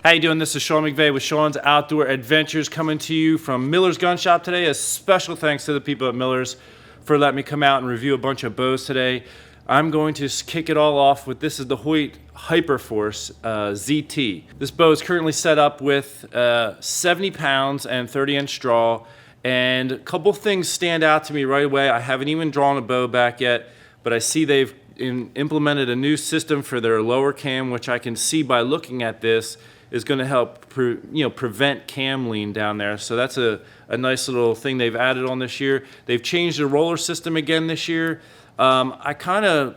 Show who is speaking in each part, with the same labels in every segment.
Speaker 1: How you doing? This is Sean McVeigh with Sean's Outdoor Adventures, coming to you from Miller's Gun Shop today. A special thanks to the people at Miller's for letting me come out and review a bunch of bows today. I'm going to kick it all off with, this is the Hoyt Hyper Force ZT. This bow is currently set up with 70 pounds and 30-inch draw, and a couple things stand out to me right away. I haven't even drawn a bow back yet, but I see they've implemented a new system for their lower cam, which I can see by looking at this is going to help prevent cam lean down there. So that's a nice little thing they've added on this year. They've changed the roller system again this year. I kind of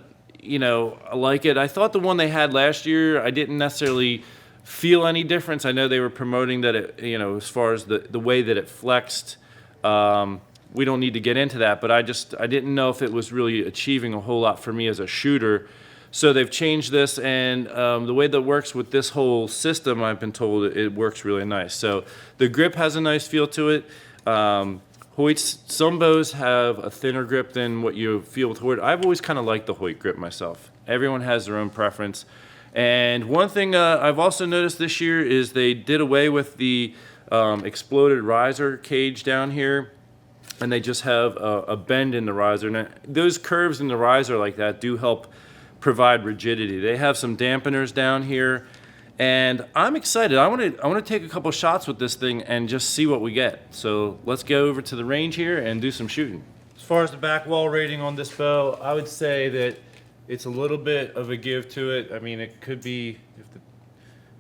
Speaker 1: like it. I thought the one they had last year, I didn't necessarily feel any difference. I know they were promoting that it, as far as the way that it flexed, we don't need to get into that, but I didn't know if it was really achieving a whole lot for me as a shooter. So they've changed this, and the way that works with this whole system, I've been told it works really nice. So the grip has a nice feel to it. Hoyt's, some bows have a thinner grip than what you feel with Hoyt. I've always kind of liked the Hoyt grip myself. Everyone has their own preference. And one thing I've also noticed this year is they did away with the exploded riser cage down here, and they just have a bend in the riser. Now, those curves in the riser like that do help provide rigidity. They have some dampeners down here, and I'm excited. I want to take a couple shots with this thing and just see what we get. So let's go over to the range here and do some shooting. As far as the back wall rating on this bow, I would say that it's a little bit of a give to it. I mean, it could be,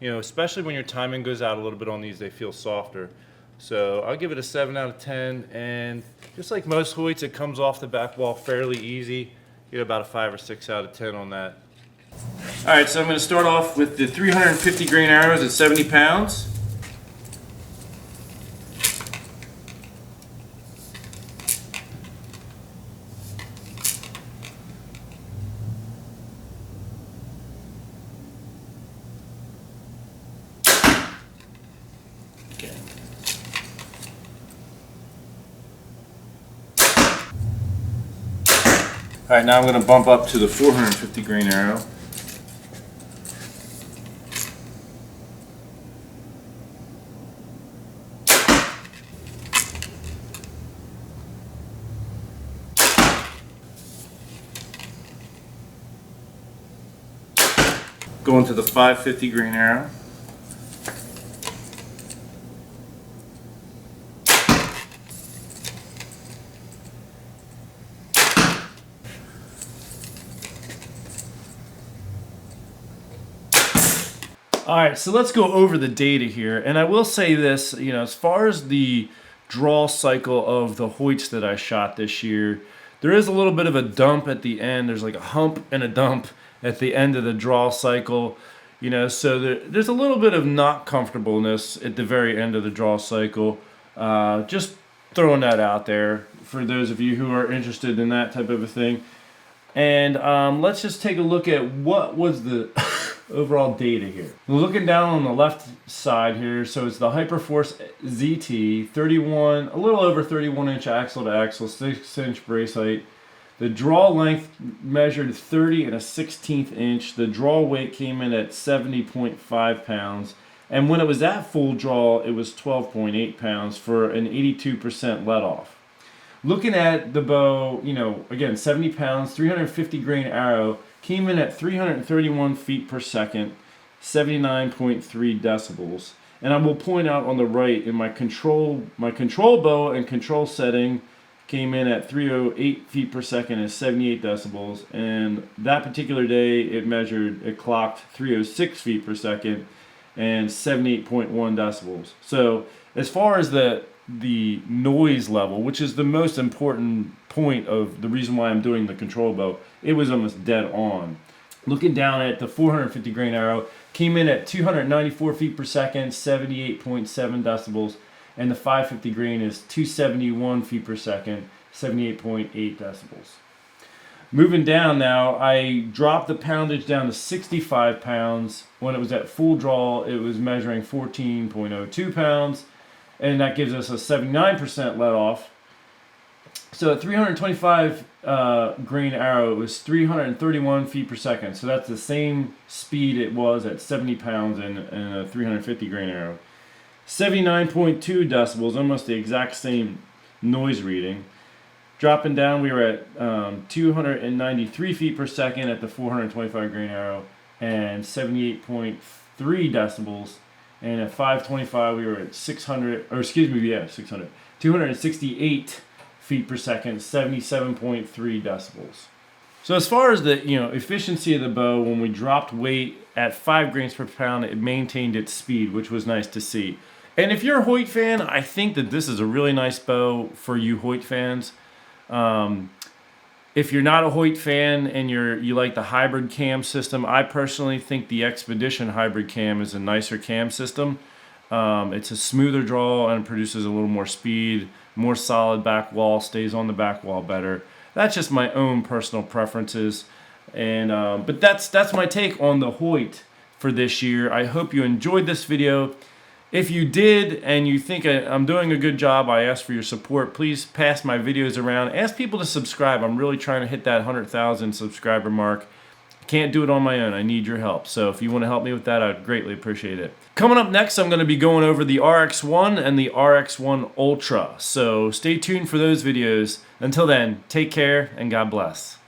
Speaker 1: especially when your timing goes out a little bit on these, they feel softer. So I'll give it a 7 out of 10, and just like most Hoyts, it comes off the back wall fairly easy. Get about a 5 or 6 out of 10 on that. All right, so I'm going to start off with the 350 grain arrows at 70 pounds. Okay. All right, now I'm going to bump up to the 450 grain arrow. Going to the 550 grain arrow. All right, so let's go over the data here. And I will say this, as far as the draw cycle of the Hoyts that I shot this year, there is a little bit of a dump at the end. There's like a hump and a dump at the end of the draw cycle. So there's a little bit of not comfortableness at the very end of the draw cycle. Just throwing that out there for those of you who are interested in that type of a thing. And let's just take a look at what was the overall data here. We're looking down on the left side here, so it's the Hyper Force ZT, a little over 31-inch axle to axle, 6-inch brace height. The draw length measured 30 and a 16th inch. The draw weight came in at 70.5 pounds. And when it was at full draw, it was 12.8 pounds for an 82% let off. Looking at the bow, again, 70 pounds, 350 grain arrow, came in at 331 feet per second, 79.3 decibels. And I will point out on the right, in my control bow and control setting came in at 308 feet per second and 78 decibels. And that particular day, it clocked 306 feet per second and 78.1 decibels. So as far as the noise level, which is the most important point of the reason why I'm doing the control bow, it was almost dead on. Looking down at the 450 grain arrow, came in at 294 feet per second, 78.7 decibels, and the 550 grain is 271 feet per second, 78.8 decibels. Moving down now, I dropped the poundage down to 65 pounds. When it was at full draw, it was measuring 14.02 pounds, and that gives us a 79% let off. So at 325 grain arrow, it was 331 feet per second. So that's the same speed it was at 70 pounds in a 350 grain arrow. 79.2 decibels, almost the exact same noise reading. Dropping down, we were at 293 feet per second at the 425 grain arrow and 78.3 decibels. And at 525, we were at 268 feet per second, 77.3 decibels. So as far as the efficiency of the bow, when we dropped weight at 5 grains per pound, it maintained its speed, which was nice to see. And if you're a Hoyt fan, I think that this is a really nice bow for you Hoyt fans. If you're not a Hoyt fan and you like the hybrid cam system, I personally think the Expedition hybrid cam is a nicer cam system. It's a smoother draw and produces a little more speed, more solid back wall, stays on the back wall better. That's just my own personal preferences, and but that's my take on the Hoyt for this year. I hope you enjoyed this video. If you did and you think I'm doing a good job, I ask for your support. Please pass my videos around. Ask people to subscribe. I'm really trying to hit that 100,000 subscriber mark. I can't do it on my own. I need your help. So if you want to help me with that, I'd greatly appreciate it. Coming up next, I'm going to be going over the RX-1 and the RX-1 Ultra. So stay tuned for those videos. Until then, take care and God bless.